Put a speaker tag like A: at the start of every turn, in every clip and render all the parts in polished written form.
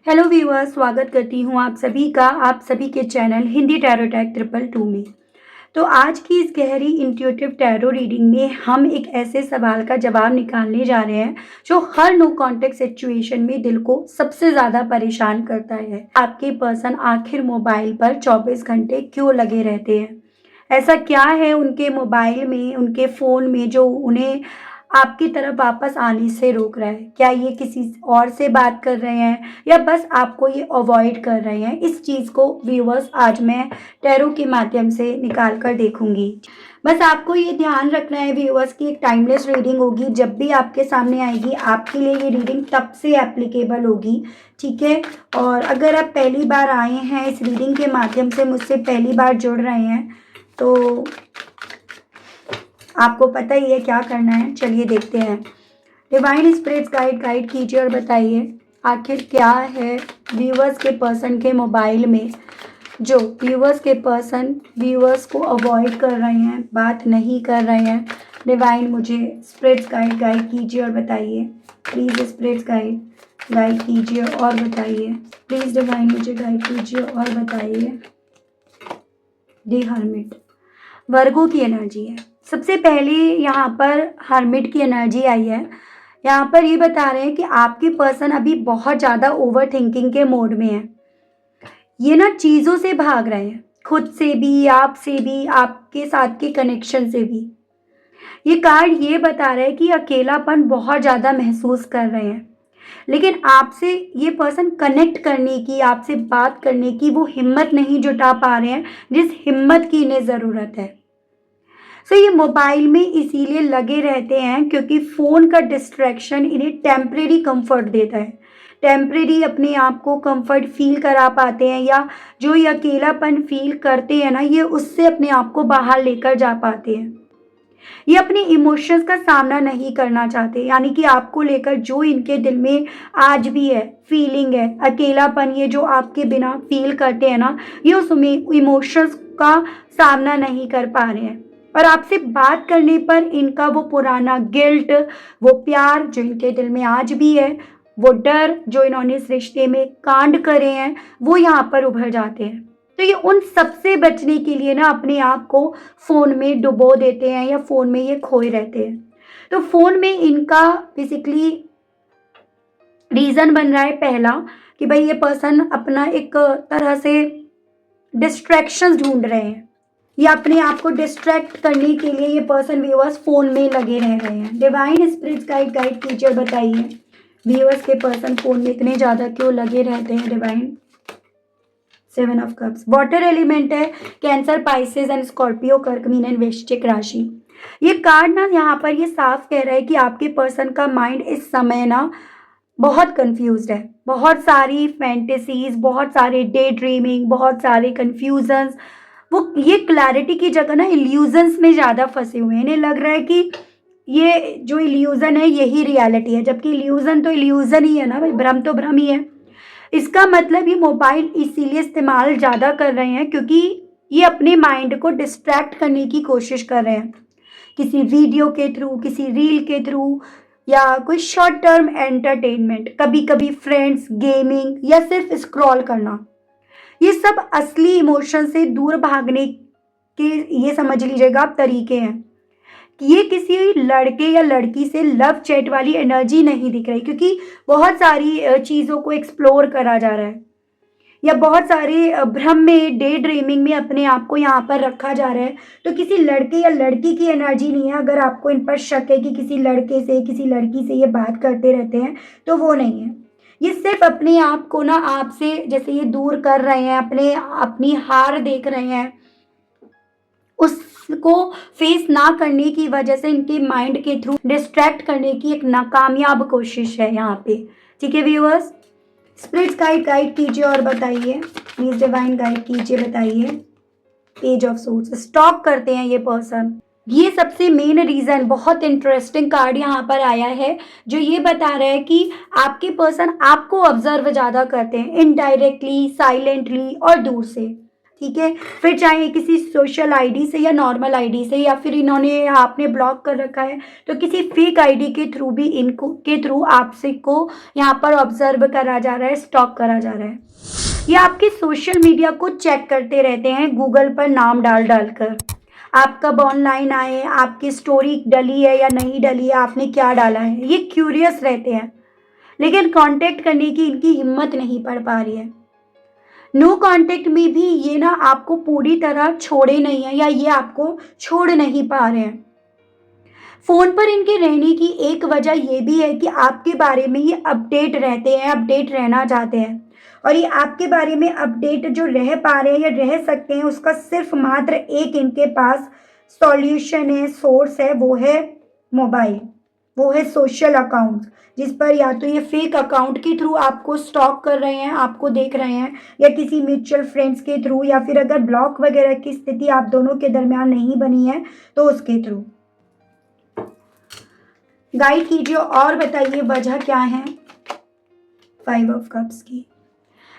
A: Hello viewers, स्वागत करती हूँ आप सभी का आप सभी के चैनल हिंदी टैरो टैक 222 में। तो आज की इस गहरी इंट्यूटिव टैरो रीडिंग में हम एक ऐसे सवाल का जवाब निकालने जा रहे हैं जो हर नो कॉन्टेक्ट सिचुएशन में दिल को सबसे ज़्यादा परेशान करता है। आपके पर्सन आखिर मोबाइल पर 24 घंटे क्यों लगे रहते हैं? ऐसा क्या है उनके मोबाइल में, उनके फ़ोन में जो उन्हें आपकी तरफ वापस आने से रोक रहा है? क्या ये किसी और से बात कर रहे हैं या बस आपको ये अवॉइड कर रहे हैं? इस चीज़ को व्यूअर्स आज मैं टैरो के माध्यम से निकाल कर देखूंगी। बस आपको ये ध्यान रखना है व्यूअर्स की एक टाइमलेस रीडिंग होगी। जब भी आपके सामने आएगी आपके लिए ये रीडिंग तब से एप्लीकेबल होगी, ठीक है। और अगर आप पहली बार आए हैं इस रीडिंग के माध्यम से, मुझसे पहली बार जुड़ रहे हैं, तो आपको पता ही है क्या करना है। चलिए देखते हैं। डिवाइन स्पिरिट्स गाइड कीजिए और बताइए आखिर क्या है व्यूअर्स के पर्सन के मोबाइल में जो व्यूअर्स के पर्सन व्यूअर्स को अवॉइड कर रहे हैं, बात नहीं कर रहे हैं। डिवाइन मुझे स्पिरिट्स गाइड कीजिए और बताइए। प्लीज़ स्पिरिट्स गाइड कीजिए और बताइए। प्लीज़ डिवाइन मुझे गाइड कीजिए और बताइए। दी हर्मिट वर्गो की एनर्जी है। सबसे पहले यहाँ पर हर्मिट की एनर्जी आई है। यहाँ पर ये बता रहे हैं कि आपके पर्सन अभी बहुत ज़्यादा ओवर थिंकिंग के मोड में है। ये ना चीज़ों से भाग रहे हैं, खुद से भी, आपसे भी, आपके साथ के कनेक्शन से भी। ये कार्ड ये बता रहा है कि अकेलापन बहुत ज़्यादा महसूस कर रहे हैं, लेकिन आपसे ये पर्सन कनेक्ट करने की, आपसे बात करने की वो हिम्मत नहीं जुटा पा रहे हैं जिस हिम्मत की इन्हें ज़रूरत है। ये मोबाइल में इसीलिए लगे रहते हैं क्योंकि फ़ोन का डिस्ट्रैक्शन इन्हें टेम्परेरी कंफर्ट देता है। टेम्परेरी अपने आप को कंफर्ट फील करा पाते हैं, या जो ये अकेलापन फील करते हैं ना, ये उससे अपने आप को बाहर लेकर जा पाते हैं। ये अपने इमोशंस का सामना नहीं करना चाहते, यानी कि आपको लेकर जो इनके दिल में आज भी है, फीलिंग है, अकेलापन, ये जो आपके बिना फील करते हैं ना, ये उस इमोशंस का सामना नहीं कर पा रहे हैं। और आपसे बात करने पर इनका वो पुराना गिल्ट, वो प्यार जो इनके दिल में आज भी है, वो डर जो इन्होंने इस रिश्ते में कांड करे हैं, वो यहाँ पर उभर जाते हैं। तो ये उन सबसे बचने के लिए ना अपने आप को फ़ोन में डुबो देते हैं या फ़ोन में ये खोए रहते हैं। तो फ़ोन में इनका बेसिकली रीज़न बन रहा है पहला कि भाई ये पर्सन अपना एक तरह से डिस्ट्रैक्शंस ढूंढ रहे हैं, या अपने आप को डिस्ट्रैक्ट करने के लिए ये पर्सन व्यूअर्स फ़ोन में लगे रह रहे हैं। डिवाइन स्पिरिट्स गाइड कीजिए और बताइए व्यूअर्स के पर्सन फ़ोन में इतने ज़्यादा क्यों लगे रहते हैं। Divine 7 of cups water element है, कैंसर, पाइसेस एंड स्कॉर्पियो, कर्क, मीन एंड वृश्चिक राशि। ये कार्ड ना यहाँ पर ये साफ कह रहा है कि आपके पर्सन का माइंड इस समय ना बहुत कंफ्यूज्ड है। बहुत सारी फैंटेसीज, बहुत सारे डे ड्रीमिंग, बहुत सारे कंफ्यूजन्स, वो ये क्लैरिटी की जगह ना इल्यूजन्स में ज़्यादा फंसे हुए हैं। इन्हें लग रहा है कि ये जो इल्यूजन है यही रियलिटी है, जबकि इल्यूजन तो इल्यूजन ही है ना भाई, भ्रम तो भ्रम ही है। इसका मतलब ये मोबाइल इसीलिए इस्तेमाल ज़्यादा कर रहे हैं क्योंकि ये अपने माइंड को डिस्ट्रैक्ट करने की कोशिश कर रहे हैं, किसी वीडियो के थ्रू, किसी रील के थ्रू, या कोई शॉर्ट टर्म एंटरटेनमेंट, कभी कभी फ्रेंड्स, गेमिंग, या सिर्फ स्क्रॉल करना। ये सब असली इमोशन से दूर भागने के, ये समझ लीजिएगा आप, तरीके हैं। कि ये किसी लड़के या लड़की से लव चैट वाली एनर्जी नहीं दिख रही, क्योंकि बहुत सारी चीज़ों को एक्सप्लोर करा जा रहा है, या बहुत सारे भ्रम में, डे ड्रीमिंग में अपने आप को यहाँ पर रखा जा रहा है। तो किसी लड़के या लड़की की एनर्जी नहीं है। अगर आपको इन पर शक है कि किसी लड़के से, किसी लड़की से ये बात करते रहते हैं, तो वो नहीं है। ये सिर्फ अपने आप को ना आपसे जैसे ये दूर कर रहे हैं, अपनी हार देख रहे हैं, उसको फेस ना करने की वजह से इनके माइंड के थ्रू डिस्ट्रैक्ट करने की एक नाकामयाब कोशिश है यहाँ पे। ठीक है व्यूअर्स, स्पिरिट्स गाइड कीजिए और बताइए। प्लीज डिवाइन गाइड कीजिए, बताइए। पेज ऑफ सोर्स स्टॉक करते हैं ये पर्सन। ये सबसे मेन रीजन, बहुत इंटरेस्टिंग कार्ड यहाँ पर आया है जो ये बता रहा है कि आपके पर्सन आपको ऑब्जर्व ज़्यादा करते हैं, इनडायरेक्टली, साइलेंटली और दूर से। ठीक है। फिर चाहे किसी सोशल आईडी से या नॉर्मल आईडी से, या फिर इन्होंने आपने ब्लॉक कर रखा है तो किसी फेक आईडी के थ्रू भी इनको के थ्रू आपसे को यहाँ पर ऑब्जर्व करा जा रहा है, स्टॉक करा जा रहा है। ये आपके सोशल मीडिया को चेक करते रहते हैं गूगल पर नाम डाल डाल कर। आप कब ऑनलाइन आए, आपकी स्टोरी डली है या नहीं डली है, आपने क्या डाला है, ये क्यूरियस रहते हैं। लेकिन कांटेक्ट करने की इनकी हिम्मत नहीं पड़ पा रही है। नो कांटेक्ट में भी ये ना आपको पूरी तरह छोड़े नहीं है, या ये आपको छोड़ नहीं पा रहे हैं। फोन पर इनके रहने की एक वजह ये भी है कि आपके बारे में ये अपडेट रहते हैं, अपडेट रहना चाहते हैं। और ये आपके बारे में अपडेट जो रह पा रहे हैं या रह सकते हैं, उसका सिर्फ मात्र एक इनके पास सॉल्यूशन है, सोर्स है, वो है मोबाइल, वो है सोशल अकाउंट, जिस पर या तो ये फेक अकाउंट के थ्रू आपको स्टॉक कर रहे हैं, आपको देख रहे हैं, या किसी म्यूचुअल फ्रेंड्स के थ्रू, या फिर अगर ब्लॉक वगैरह की स्थिति आप दोनों के दरमियान नहीं बनी है तो उसके थ्रू। गाइड कीजिए और बताइए वजह क्या है 5 ऑफ कप्स की।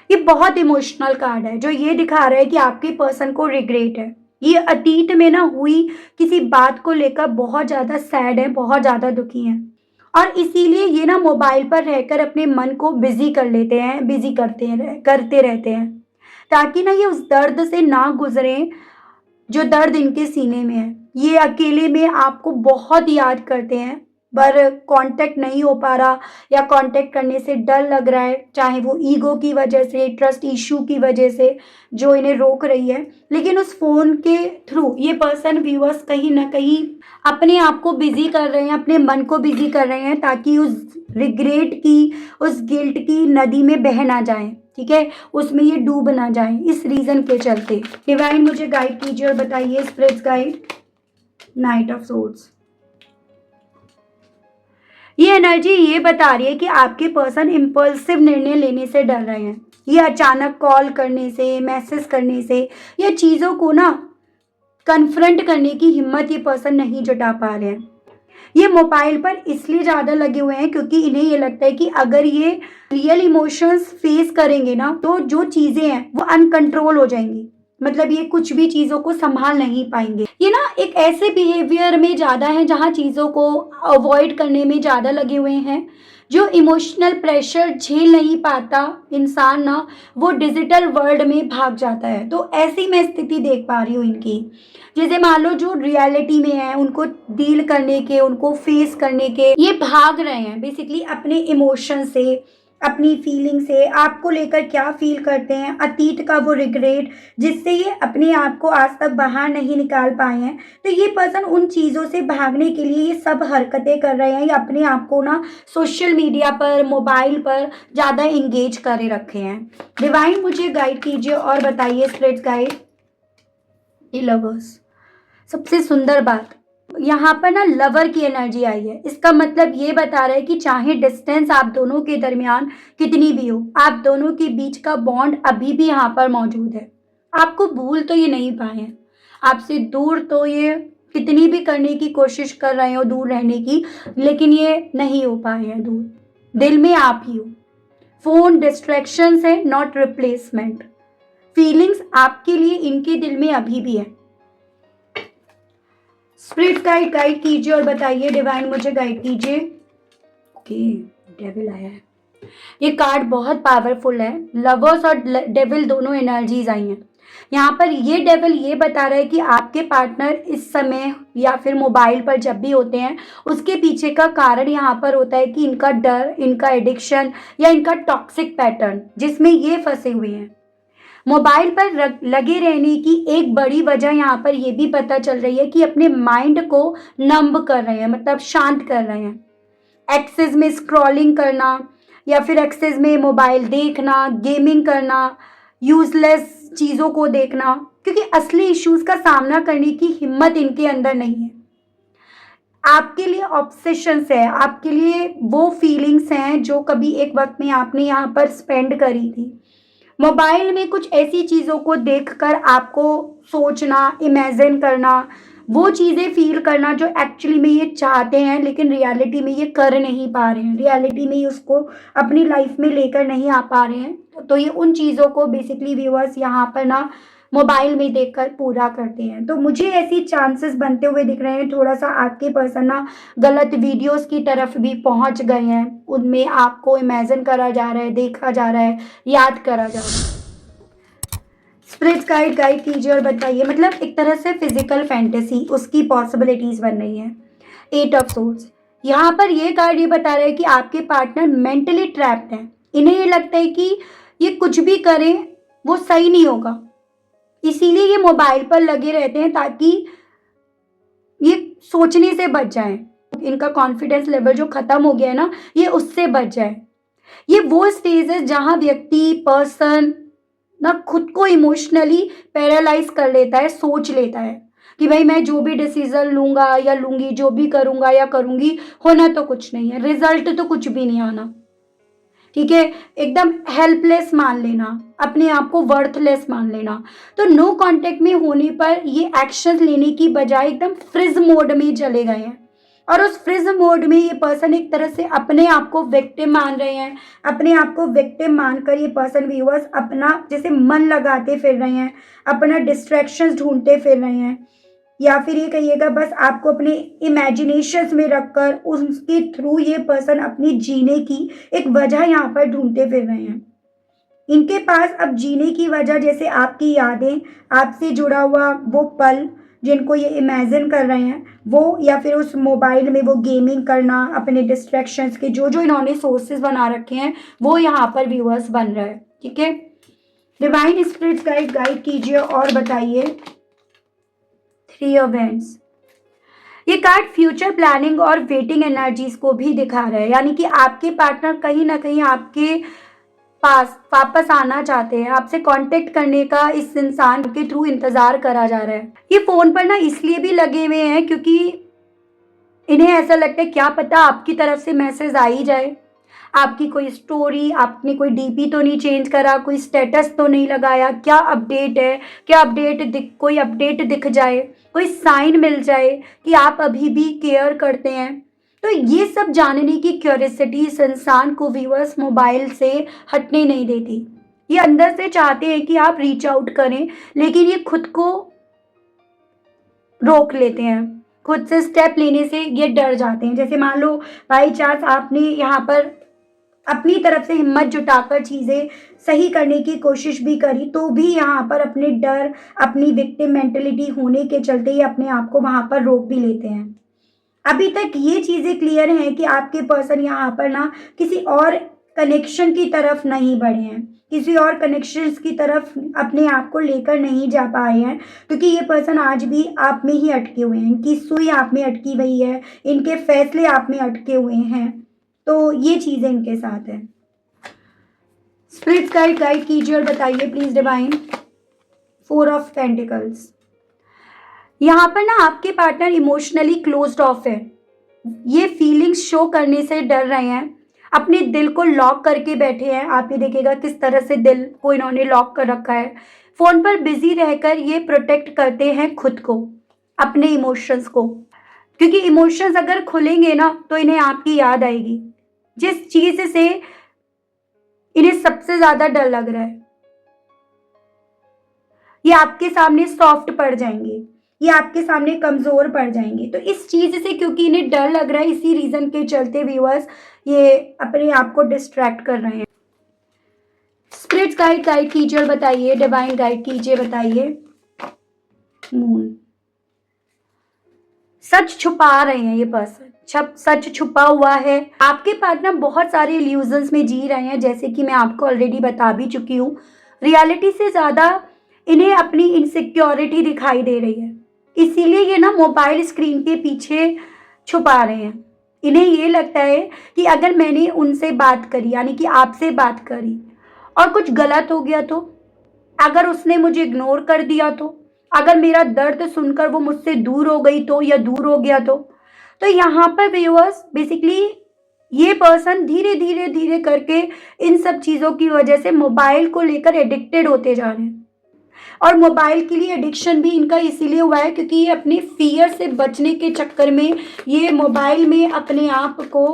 A: ये बहुत इमोशनल कार्ड है जो ये दिखा रहा है कि आपके पर्सन को रिग्रेट है। ये अतीत में ना हुई किसी बात को लेकर बहुत ज़्यादा सैड है, बहुत ज़्यादा दुखी हैं, और इसीलिए ये ना मोबाइल पर रहकर अपने मन को बिजी कर लेते हैं, बिजी करते रहते हैं, ताकि ना ये उस दर्द से ना गुजरें जो दर्द इनके सीने में है। ये अकेले में आपको बहुत याद करते हैं, पर कांटेक्ट नहीं हो पा रहा या कांटेक्ट करने से डर लग रहा है, चाहे वो ईगो की वजह से, ट्रस्ट इशू की वजह से जो इन्हें रोक रही है। लेकिन उस फोन के थ्रू ये पर्सन व्यूअर्स कहीं ना कहीं अपने आप को बिजी कर रहे हैं, अपने मन को बिजी कर रहे हैं, ताकि उस रिग्रेट की, उस गिल्ट की नदी में बह ना जाए, ठीक है, उसमें ये डूब ना जाए। इस रीजन के चलते डिवाइन मुझे गाइड कीजिए और बताइए spirits guide. Knight of swords. ये एनर्जी ये बता रही है कि आपके पर्सन इम्पल्सिव निर्णय लेने से डर रहे हैं। ये अचानक कॉल करने से, मैसेज करने से, या चीज़ों को ना कन्फ्रंट करने की हिम्मत ये पर्सन नहीं जुटा पा रहे हैं। ये मोबाइल पर इसलिए ज़्यादा लगे हुए हैं क्योंकि इन्हें ये लगता है कि अगर ये रियल इमोशंस फेस करेंगे ना तो जो चीज़ें हैं वो अनकंट्रोल हो जाएंगी, मतलब ये कुछ भी चीज़ों को संभाल नहीं पाएंगे। ये ना एक ऐसे बिहेवियर में ज़्यादा है जहाँ चीज़ों को अवॉइड करने में ज़्यादा लगे हुए हैं। जो इमोशनल प्रेशर झेल नहीं पाता इंसान ना, वो डिजिटल वर्ल्ड में भाग जाता है। तो ऐसी मैं स्थिति देख पा रही हूँ इनकी, जैसे मान लो जो रियलिटी में है उनको डील करने के, उनको फेस करने के ये भाग रहे हैं बेसिकली अपने इमोशन से, अपनी फीलिंग से। आपको लेकर क्या फील करते हैं, अतीत का वो रिग्रेट जिससे ये अपने आप को आज तक बाहर नहीं निकाल पाए हैं। तो ये पर्सन उन चीज़ों से भागने के लिए ये सब हरकतें कर रहे हैं, या अपने आप को ना सोशल मीडिया पर, मोबाइल पर ज़्यादा इंगेज करे रखे हैं। डिवाइन मुझे गाइड कीजिए और बताइए स्पिरिट गाइड। ये लवर्स, सबसे सुंदर बात यहाँ पर ना लवर की एनर्जी आई है। इसका मतलब ये बता रहा है कि चाहे डिस्टेंस आप दोनों के दरमियान कितनी भी हो, आप दोनों के बीच का बॉन्ड अभी भी यहाँ पर मौजूद है। आपको भूल तो ये नहीं पाए हैं, आपसे दूर तो ये कितनी भी करने की कोशिश कर रहे हो दूर रहने की, लेकिन ये नहीं हो पाए हैं दूर। दिल में आप ही हो। फोन डिस्ट्रैक्शंस है, नॉट रिप्लेसमेंट। फीलिंग्स आपके लिए इनके दिल में अभी भी है। स्पिरिट गाइड कीजिए और बताइए डिवाइन मुझे गाइड कीजिए। ओके, डेविल आया है। ये कार्ड बहुत पावरफुल है। लवर्स और डेविल दोनों एनर्जीज आई हैं यहाँ पर। ये डेविल ये बता रहा है कि आपके पार्टनर इस समय या फिर मोबाइल पर जब भी होते हैं, उसके पीछे का कारण यहाँ पर होता है कि इनका डर, इनका एडिक्शन या इनका टॉक्सिक पैटर्न जिसमें ये फंसे हुए हैं। मोबाइल पर लगे रहने की एक बड़ी वजह यहाँ पर यह भी पता चल रही है कि अपने माइंड को नंब कर रहे हैं, मतलब शांत कर रहे हैं। एक्सेस में स्क्रॉलिंग करना या फिर एक्सेस में मोबाइल देखना, गेमिंग करना, यूजलेस चीज़ों को देखना, क्योंकि असली इश्यूज का सामना करने की हिम्मत इनके अंदर नहीं है। आपके लिए ऑब्सेशंस है, आपके लिए वो फीलिंग्स हैं जो कभी एक वक्त में आपने यहाँ पर स्पेंड करी थी। मोबाइल में कुछ ऐसी चीज़ों को देखकर आपको सोचना, इमेजिन करना, वो चीज़ें फील करना जो एक्चुअली में ये चाहते हैं लेकिन रियलिटी में ये कर नहीं पा रहे हैं, रियलिटी में ये उसको अपनी लाइफ में लेकर नहीं आ पा रहे हैं। तो ये उन चीज़ों को बेसिकली व्यूअर्स यहाँ पर ना मोबाइल में देखकर पूरा करते हैं। तो मुझे ऐसी चांसेस बनते हुए दिख रहे हैं, थोड़ा सा आपके पर्सन ना गलत वीडियोस की तरफ भी पहुंच गए हैं, उनमें आपको इमेजिन करा जा रहा है, देखा जा रहा है, याद करा जा रहा है। स्पिरिट्स गाइड गाइड कीजिए और बताइए, मतलब एक तरह से फिजिकल फैंटेसी उसकी पॉसिबिलिटीज बन रही है। 8 ऑफ सोर्स, यहाँ पर ये कार्ड ये बता रहा है कि आपके पार्टनर मेंटली ट्रैप्ड है। इन्हें ये लगता है कि ये कुछ भी करें वो सही नहीं होगा, इसीलिए ये मोबाइल पर लगे रहते हैं ताकि ये सोचने से बच जाए। इनका कॉन्फिडेंस लेवल जो खत्म हो गया है ना, ये उससे बच जाए। ये वो स्टेज है जहां व्यक्ति पर्सन ना खुद को इमोशनली पैरालाइज कर लेता है, सोच लेता है कि भाई मैं जो भी डिसीजन लूंगा या लूंगी, जो भी करूंगा या करूंगी, होना तो कुछ नहीं है, रिजल्ट तो कुछ भी नहीं आना। ठीक है, एकदम हेल्पलेस मान लेना, अपने आप को वर्थलेस मान लेना। तो नो कांटेक्ट में होने पर ये एक्शन लेने की बजाय एकदम फ्रीज मोड में चले गए हैं, और उस फ्रीज मोड में ये पर्सन एक तरह से अपने आप को विक्टिम मान रहे हैं। अपने आप को विक्टिम मानकर ये पर्सन व्यूअर्स अपना जैसे मन लगाते फिर रहे हैं, अपना डिस्ट्रैक्शंस ढूंढते फिर रहे हैं, या फिर ये कहिएगा बस आपको अपने इमेजिनेशंस में रखकर उसके थ्रू ये पर्सन अपनी जीने की एक वजह यहाँ पर ढूंढते फिर रहे हैं। इनके पास अब जीने की वजह जैसे आपकी यादें, आपसे जुड़ा हुआ वो पल जिनको ये इमेजिन कर रहे हैं वो, या फिर उस मोबाइल में वो गेमिंग करना, अपने डिस्ट्रैक्शंस के जो जो इन्होंने सोर्सेज बना रखे हैं वो यहाँ पर व्यूअर्स बन रहा है। ठीक है, डिवाइन स्पिरिट्स गाइड गाइड कीजिए और बताइए। 3 ऑफ वैंड्स, ये कार्ड फ्यूचर प्लानिंग और वेटिंग एनर्जीज को भी दिखा रहा है, यानी कि आपके पार्टनर कहीं ना कहीं आपके पास वापस आना चाहते हैं, आपसे कांटेक्ट करने का इस इंसान के थ्रू इंतजार करा जा रहा है। ये फोन पर ना इसलिए भी लगे हुए हैं क्योंकि इन्हें ऐसा लगता है क्या पता आपकी तरफ से मैसेज आ ही जाए, आपकी कोई स्टोरी, आपने कोई डीपी तो नहीं चेंज करा, कोई स्टेटस तो नहीं लगाया, क्या अपडेट है, क्या कोई अपडेट दिख जाए, कोई साइन मिल जाए कि आप अभी भी केयर करते हैं। तो ये सब जानने की क्यूरियोसिटी इस इंसान को व्यूअर्स मोबाइल से हटने नहीं देती। ये अंदर से चाहते हैं कि आप रीच आउट करें, लेकिन ये खुद को रोक लेते हैं, खुद से स्टेप लेने से ये डर जाते हैं। जैसे मान लो बाई चांस आपने यहाँ पर अपनी तरफ से हिम्मत जुटाकर चीज़ें सही करने की कोशिश भी करी, तो भी यहाँ पर अपने डर, अपनी विक्टिम मेंटेलिटी होने के चलते ही अपने आप को वहाँ पर रोक भी लेते हैं। अभी तक ये चीज़ें क्लियर हैं कि आपके पर्सन यहाँ पर ना किसी और कनेक्शन की तरफ नहीं बढ़े हैं, किसी और कनेक्शंस की तरफ अपने आप को लेकर नहीं जा पाए हैं, क्योंकि ये पर्सन आज भी आप में ही अटके हुए हैं, इनकी सुई आप में अटकी हुई है, इनके फैसले आप में अटके हुए हैं। तो ये चीज़ें इनके साथ है। स्पिरिट्स गाइड कीजिए और बताइए प्लीज डिवाइन। 4 ऑफ पेंटिकल्स, यहाँ पर ना आपके पार्टनर इमोशनली क्लोज्ड ऑफ है, ये फीलिंग्स शो करने से डर रहे हैं, अपने दिल को लॉक करके बैठे हैं। आप ये देखिएगा किस तरह से दिल को इन्होंने लॉक कर रखा है। फोन पर बिजी रहकर ये प्रोटेक्ट करते हैं खुद को, अपने इमोशंस को, क्योंकि इमोशंस अगर खुलेंगे ना तो इन्हें आपकी याद आएगी, जिस चीज से इन्हें सबसे ज्यादा डर लग रहा है। ये आपके सामने सॉफ्ट पड़ जाएंगे, ये आपके सामने कमजोर पड़ जाएंगे। तो इस चीज से क्योंकि इन्हें डर लग रहा है, इसी रीजन के चलते व्यूअर्स ये अपने आप को डिस्ट्रैक्ट कर रहे हैं। स्पिरिट्स गाइड कीजिए और बताइए, डिवाइन गाइड कीजिए, बताइए। मून, सच छुपा रहे हैं ये पर्सन, सच छुपा हुआ है। आपके पार्टनर बहुत सारे इल्यूजन्स में जी रहे हैं, जैसे कि मैं आपको ऑलरेडी बता भी चुकी हूँ। रियलिटी से ज्यादा इन्हें अपनी इनसिक्योरिटी दिखाई दे रही है, इसीलिए ये ना मोबाइल स्क्रीन के पीछे छुपा रहे हैं। इन्हें ये लगता है कि अगर मैंने उनसे बात करी, यानी कि आपसे बात करी, और कुछ गलत हो गया तो, अगर उसने मुझे इग्नोर कर दिया तो, अगर मेरा दर्द सुनकर वो मुझसे दूर हो गई तो, या दूर हो गया तो यहाँ पर व्यूअर्स बेसिकली ये पर्सन धीरे धीरे धीरे करके इन सब चीज़ों की वजह से मोबाइल को लेकर एडिक्टेड होते जा रहे हैं। और मोबाइल के लिए एडिक्शन भी इनका इसीलिए हुआ है क्योंकि ये अपने फियर से बचने के चक्कर में ये मोबाइल में अपने आप को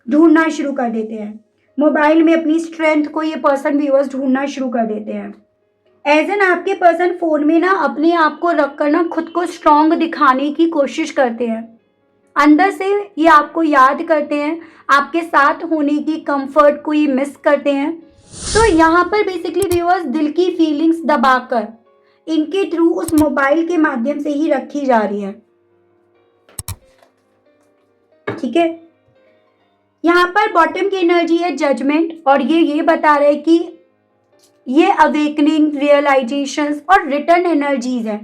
A: ढूंढना शुरू कर देते हैं। मोबाइल में अपनी स्ट्रेंथ को ये पर्सन व्यूअर्स ढूंढना शुरू कर देते हैं। एज एन आपके पर्सन फोन में ना अपने आप को रखकर ना खुद को स्ट्रांग दिखाने की कोशिश करते हैं। अंदर से ये आपको याद करते हैं, आपके साथ होने की कंफर्ट को ये मिस करते हैं। तो यहाँ पर बेसिकली व्यूअर्स दिल की फीलिंग्स दबाकर इनके थ्रू उस मोबाइल के माध्यम से ही रखी जा रही है। ठीक है, यहाँ पर बॉटम की एनर्जी है जजमेंट, और ये बता रहे कि ये अवेकनिंग, रियलाइजेशंस और रिटर्न एनर्जीज है।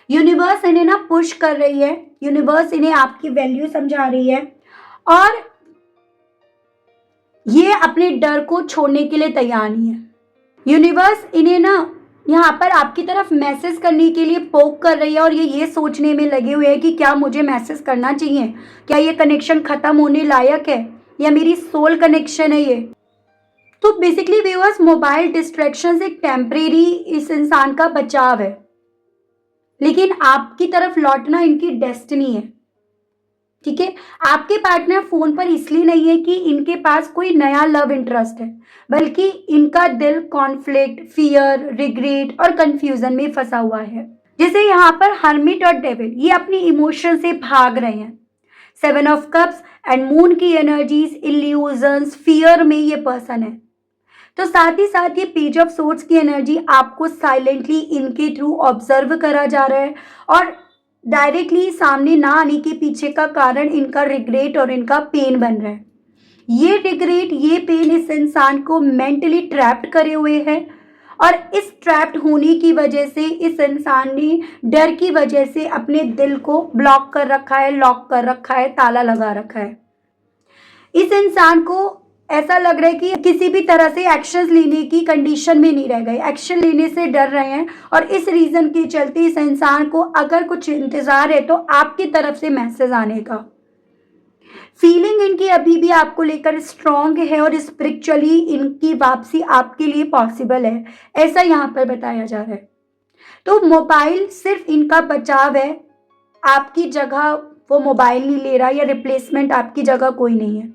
A: यूनिवर्स इन्हें ना पुश कर रही है, यूनिवर्स इन्हें आपकी वैल्यू समझा रही है, और ये अपने डर को छोड़ने के लिए तैयार नहीं है। यूनिवर्स इन्हें ना यहाँ पर आपकी तरफ मैसेज करने के लिए पोक कर रही है, और ये सोचने में लगे हुए हैं कि क्या मुझे मैसेज करना चाहिए, क्या ये कनेक्शन खत्म होने लायक है, या मेरी सोल कनेक्शन है ये। तो बेसिकली व्यूअर्स मोबाइल डिस्ट्रैक्शन एक टेम्परेरी इस इंसान का बचाव है, लेकिन आपकी तरफ लौटना इनकी डेस्टिनी है। ठीक है, आपके पार्टनर फोन पर इसलिए नहीं है कि इनके पास कोई नया लव इंटरेस्ट है, बल्कि इनका दिल कॉन्फ्लिक्ट, फियर, रिग्रेट और कंफ्यूजन में फंसा हुआ है। जैसे यहाँ पर हर्मिट और डेविल ये अपनी इमोशन से भाग रहे हैं। 7 ऑफ कप्स एंड मून की एनर्जीज, इल्यूजन्स, फियर में ये पर्सन है। तो साथ ही साथ ये पेज ऑफ सोर्ड्स की एनर्जी आपको साइलेंटली इनके थ्रू ऑब्जर्व करा जा रहा है, और डायरेक्टली सामने ना आने के पीछे का कारण इनका रिग्रेट और इनका पेन बन रहा है। ये रिग्रेट, ये पेन इस इंसान को मेंटली ट्रैप्ड करे हुए है, और इस ट्रैप्ड होने की वजह से इस इंसान ने डर की वजह से अपने दिल को ब्लॉक कर रखा है, लॉक कर रखा है, ताला लगा रखा है। इस इंसान को ऐसा लग रहा है कि किसी भी तरह से एक्शंस लेने की कंडीशन में नहीं रह गए, एक्शन लेने से डर रहे हैं, और इस रीजन के चलते इस इंसान को अगर कुछ इंतजार है तो आपकी तरफ से मैसेज आने का। फीलिंग इनकी अभी भी आपको लेकर स्ट्रांग है, और स्पिरिचुअली इनकी वापसी आपके लिए पॉसिबल है, ऐसा यहाँ पर बताया जा रहा है। तो मोबाइल सिर्फ इनका बचाव है, आपकी जगह वो मोबाइल नहीं ले रहा, या रिप्लेसमेंट आपकी जगह कोई नहीं है।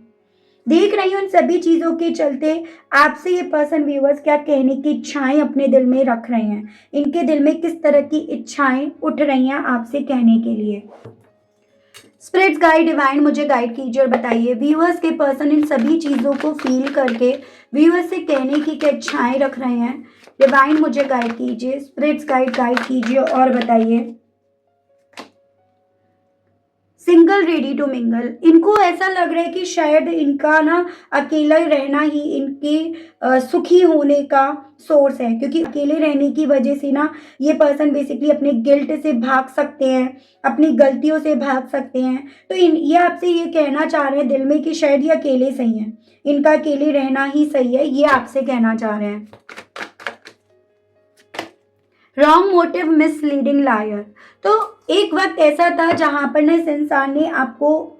A: देख रही हूँ इन सभी चीजों के चलते आपसे ये पर्सन व्यूअर्स क्या कहने की इच्छाएं अपने दिल में रख रहे हैं, इनके दिल में किस तरह की इच्छाएं उठ रही हैं आपसे कहने के लिए। स्पिरिट्स गाइड डिवाइन मुझे गाइड कीजिए और बताइए व्यूअर्स के पर्सन इन सभी चीजों को फील करके व्यूअर्स से कहने की क्या इच्छाएं रख रहे हैं। डिवाइन मुझे गाइड कीजिए, स्पिरिट्स गाइड कीजिए और बताइए। सिंगल रेडी टू मिंगल, इनको ऐसा लग रहा है कि शायद इनका ना अकेला रहना ही इनके सुखी होने का सोर्स है, क्योंकि अकेले रहने की वजह से ना ये पर्सन बेसिकली अपने गिल्ट से भाग सकते हैं, अपनी गलतियों से भाग सकते हैं। तो ये आपसे ये कहना चाह रहे हैं दिल में कि शायद ये अकेले सही हैं, इनका अकेले रहना ही सही है, ये आपसे कहना चाह रहे हैं। Wrong motive, misleading, liar. तो एक वक्त ऐसा था जहां पर ना इस इंसान ने आपको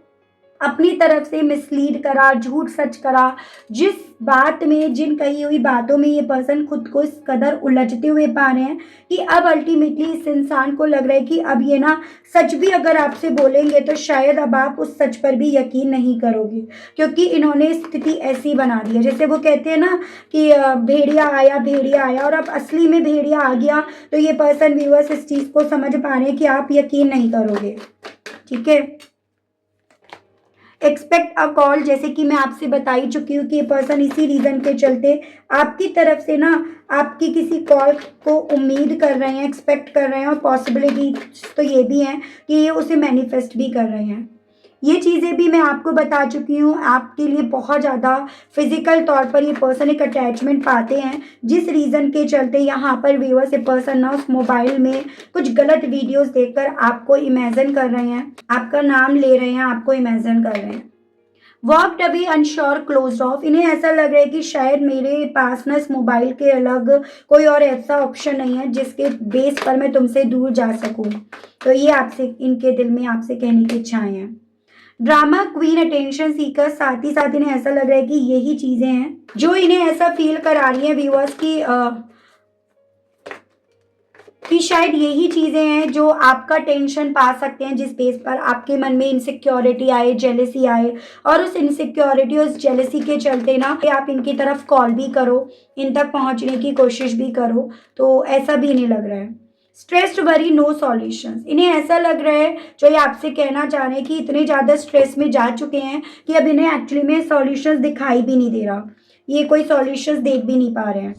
A: अपनी तरफ से मिसलीड करा, झूठ सच करा, जिस बात में, जिन कही हुई बातों में ये पर्सन खुद को इस कदर उलझते हुए पा रहे हैं कि अब अल्टीमेटली इस इंसान को लग रहा है कि अब ये ना सच भी अगर आपसे बोलेंगे तो शायद अब आप उस सच पर भी यकीन नहीं करोगे, क्योंकि इन्होंने स्थिति ऐसी बना दी है। जैसे वो कहते हैं ना कि भेड़िया आया, और अब असली में भेड़िया आ गया। तो ये पर्सन व्यूअर्स इस चीज़ को समझ पा रहे हैं कि आप यकीन नहीं करोगे। ठीक है, एक्सपेक्ट अ कॉल, जैसे कि मैं आपसे बता ही चुकी हूँ कि ये पर्सन इसी रीज़न के चलते आपकी तरफ से ना आपकी किसी कॉल को उम्मीद कर रहे हैं, एक्सपेक्ट कर रहे हैं, और पॉसिबिलिटी तो ये भी है कि ये उसे मैनिफेस्ट भी कर रहे हैं। ये चीज़ें भी मैं आपको बता चुकी हूँ। आपके लिए बहुत ज़्यादा फिजिकल तौर पर ये पर्सन एक अटैचमेंट पाते हैं, जिस रीज़न के चलते यहाँ पर व्यूअर्स ये पर्सन ना उस मोबाइल में कुछ गलत वीडियोस देखकर आपको इमेजिन कर रहे हैं, आपका नाम ले रहे हैं, आपको इमेजिन कर रहे हैं। Walked away, unsure, close of, इन्हें ऐसा लग रहा है कि शायद मेरे पास ना इस मोबाइल के अलग कोई और ऐसा ऑप्शन नहीं है जिसके बेस पर मैं तुमसे दूर जा सकूं। तो ये आपसे, इनके दिल में आपसे कहने की इच्छाएं हैं। ड्रामा क्वीन, अटेंशन सीकर, साथ ही साथ इन्हें ऐसा लग रहा है कि यही चीजें हैं जो इन्हें ऐसा फील करा रही हैं व्यूअर्स की कि शायद यही चीज़ें हैं जो आपका टेंशन पा सकते हैं, जिस बेस पर आपके मन में इनसिक्योरिटी आए, जेलेसी आए, और उस इनसिक्योरिटी, उस जेलेसी के चलते ना कि आप इनकी तरफ कॉल भी करो, इन तक पहुंचने की कोशिश भी करो, तो ऐसा भी नहीं लग रहा है। स्ट्रेस्ड वरी नो सॉल्यूशंस, इन्हें ऐसा लग रहा है, जो ये आपसे कहना चाह रहे हैं कि इतने ज़्यादा स्ट्रेस में जा चुके हैं कि अब इन्हें एक्चुअली में सॉल्यूशंस दिखाई भी नहीं दे रहा, ये कोई सॉल्यूशंस देख भी नहीं पा रहे हैं।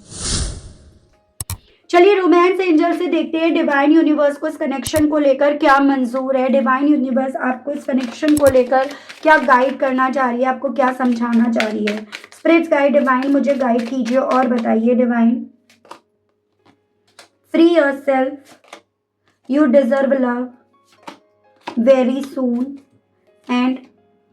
A: चलिए रोमांस एंजल से देखते हैं डिवाइन यूनिवर्स को इस कनेक्शन को लेकर क्या मंजूर है। डिवाइन यूनिवर्स आपको इस कनेक्शन को लेकर क्या गाइड करना चाह रही है, आपको क्या समझाना चाह रही है। स्पिरिट्स गाइड डिवाइन मुझे गाइड कीजिए और बताइए divine. Free yourself, you deserve love very soon and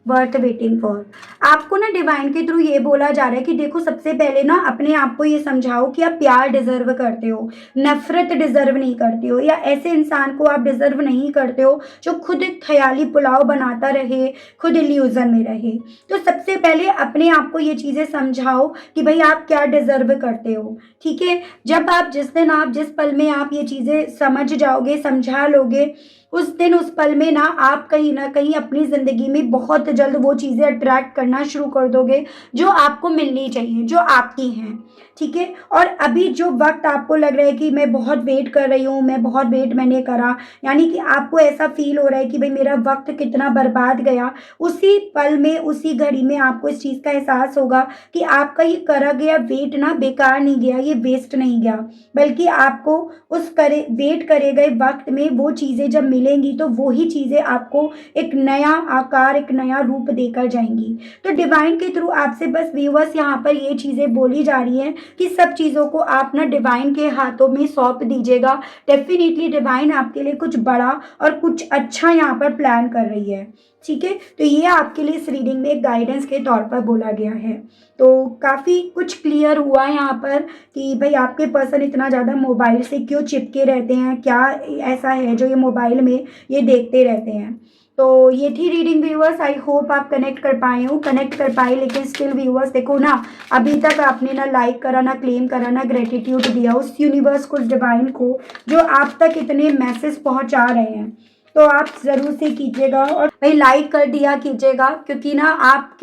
A: worth waiting for. आपको ना डिवाइन के थ्रू ये बोला जा रहा है कि देखो, सबसे पहले ना अपने आप को ये समझाओ कि आप प्यार डिजर्व करते हो, नफरत डिजर्व नहीं करते हो, या ऐसे इंसान को आप डिजर्व नहीं करते हो जो खुद एक ख्याली पुलाव बनाता रहे, खुद इल्यूजन में रहे। तो सबसे पहले अपने आप को ये चीज़ें समझाओ कि भाई आप क्या डिजर्व करते हो। ठीक है, जब आप जिस पल में आप ये चीज़ें समझ जाओगे, समझा लोगे, उस दिन उस पल में ना कहीं अपनी ज़िंदगी में बहुत जल्द वो चीज़ें अट्रैक्ट करना शुरू कर दोगे जो आपको मिलनी चाहिए, जो आपकी हैं। ठीक है, और अभी जो वक्त आपको लग रहा है कि मैं बहुत वेट कर रही हूँ, मैं बहुत वेट मैंने करा, यानी कि आपको ऐसा फील हो रहा है कि भाई मेरा वक्त कितना बर्बाद गया, उसी पल में, उसी घड़ी में आपको इस चीज़ का एहसास होगा कि आपका ये करा गया वेट ना बेकार नहीं गया, ये वेस्ट नहीं गया, बल्कि आपको उस वेट करे गए वक्त में वो चीज़ें जब मिलेंगी तो वही चीज़ें आपको एक नया आकार, एक नया रूप देकर जाएंगी। तो डिवाइन के थ्रू आपसे बस व्यूअर्स यहाँ पर ये चीज़ें बोली जा रही हैं कि सब चीज़ों को आप ना डिवाइन के हाथों में सौंप दीजिएगा। डेफिनेटली डिवाइन आपके लिए कुछ बड़ा और कुछ अच्छा यहाँ पर प्लान कर रही है। ठीक है, तो ये आपके लिए इस रीडिंग में एक गाइडेंस के तौर पर बोला गया है। तो काफ़ी कुछ क्लियर हुआ है यहाँ पर कि भाई आपके पर्सन इतना ज़्यादा मोबाइल से क्यों चिपके रहते हैं, क्या ऐसा है जो ये मोबाइल में ये देखते रहते हैं। तो ये थी रीडिंग व्यूअर्स, आई होप आप कनेक्ट कर पाए हो, कनेक्ट कर पाए, लेकिन स्टिल व्यूअर्स देखो ना, अभी तक आपने ना लाइक करा, ना क्लेम करा, ना ग्रेटिट्यूड दिया उस यूनिवर्स को, उस डिवाइन को जो आप तक इतने मैसेज पहुंचा रहे हैं। तो आप ज़रूर से कीजिएगा और भाई लाइक कर दिया कीजिएगा, क्योंकि ना आप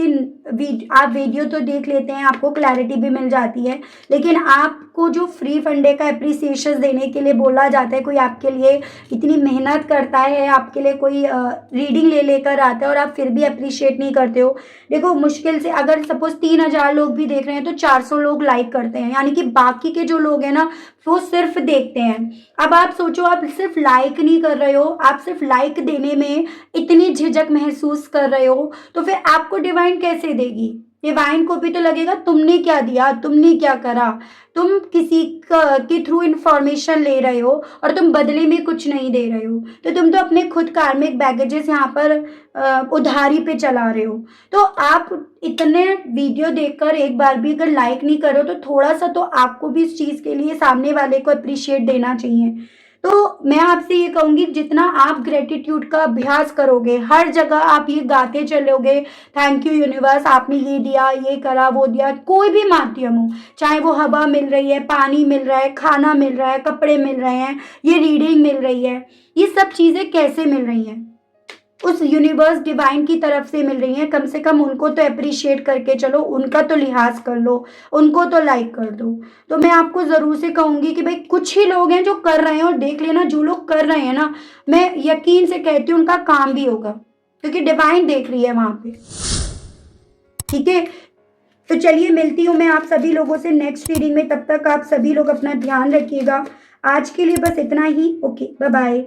A: वीडियो तो देख लेते हैं, आपको क्लैरिटी भी मिल जाती है, लेकिन आपको जो फ्री फंडे का अप्रिसिएशन देने के लिए बोला जाता है, कोई आपके लिए इतनी मेहनत करता है, आपके लिए कोई रीडिंग ले लेकर आता है और आप फिर भी अप्रिशिएट नहीं करते हो। देखो, मुश्किल से अगर सपोज 3000 लोग भी देख रहे हैं तो 400 लोग लाइक करते हैं, यानी कि बाकी के जो लोग हैं ना वो सिर्फ देखते हैं। अब आप सोचो, आप सिर्फ लाइक नहीं कर रहे हो, आप सिर्फ लाइक देने में इतनी झिझक महसूस कर रहे हो, तो फिर आपको डिवाइन कैसे देगी। डिवाइन को भी तो लगेगा तुमने क्या दिया, तुमने क्या करा। तुम किसी के थ्रू इंफॉर्मेशन ले रहे हो और तुम बदले में कुछ नहीं दे रहे हो, तो तुम तो अपने खुद कार्मिक बैगेजेस यहाँ पर उधारी पे चला रहे हो। तो आप इतने वीडियो देखकर एक बार भी अगर लाइक नहीं करो तो थोड़ा सा तो आपको भी इस चीज़ के लिए सामने वाले को अप्रिशिएट देना चाहिए। तो मैं आपसे ये कहूँगी, जितना आप ग्रेटिट्यूड का अभ्यास करोगे, हर जगह आप ये गाते चलोगे, थैंक यू यूनिवर्स, आपने ये दिया, ये करा, वो दिया, कोई भी माध्यम हो, चाहे वो हवा मिल रही है, पानी मिल रहा है, खाना मिल रहा है, कपड़े मिल रहे हैं, ये रीडिंग मिल रही है, ये सब चीज़ें कैसे मिल रही हैं, उस यूनिवर्स डिवाइन की तरफ से मिल रही हैं। कम से कम उनको तो अप्रिशिएट करके चलो, उनका तो लिहाज कर लो, उनको तो लाइक कर दो। तो मैं आपको ज़रूर से कहूँगी कि भाई कुछ ही लोग हैं जो कर रहे हैं, और देख लेना जो लोग कर रहे हैं ना, मैं यकीन से कहती हूँ उनका काम भी होगा, क्योंकि डिवाइन देख रही है वहाँ पे। ठीक है, तो चलिए मिलती हूँ मैं आप सभी लोगों से नेक्स्ट रीडिंग में। तब तक आप सभी लोग अपना ध्यान रखिएगा। आज के लिए बस इतना ही। Okay, bye bye.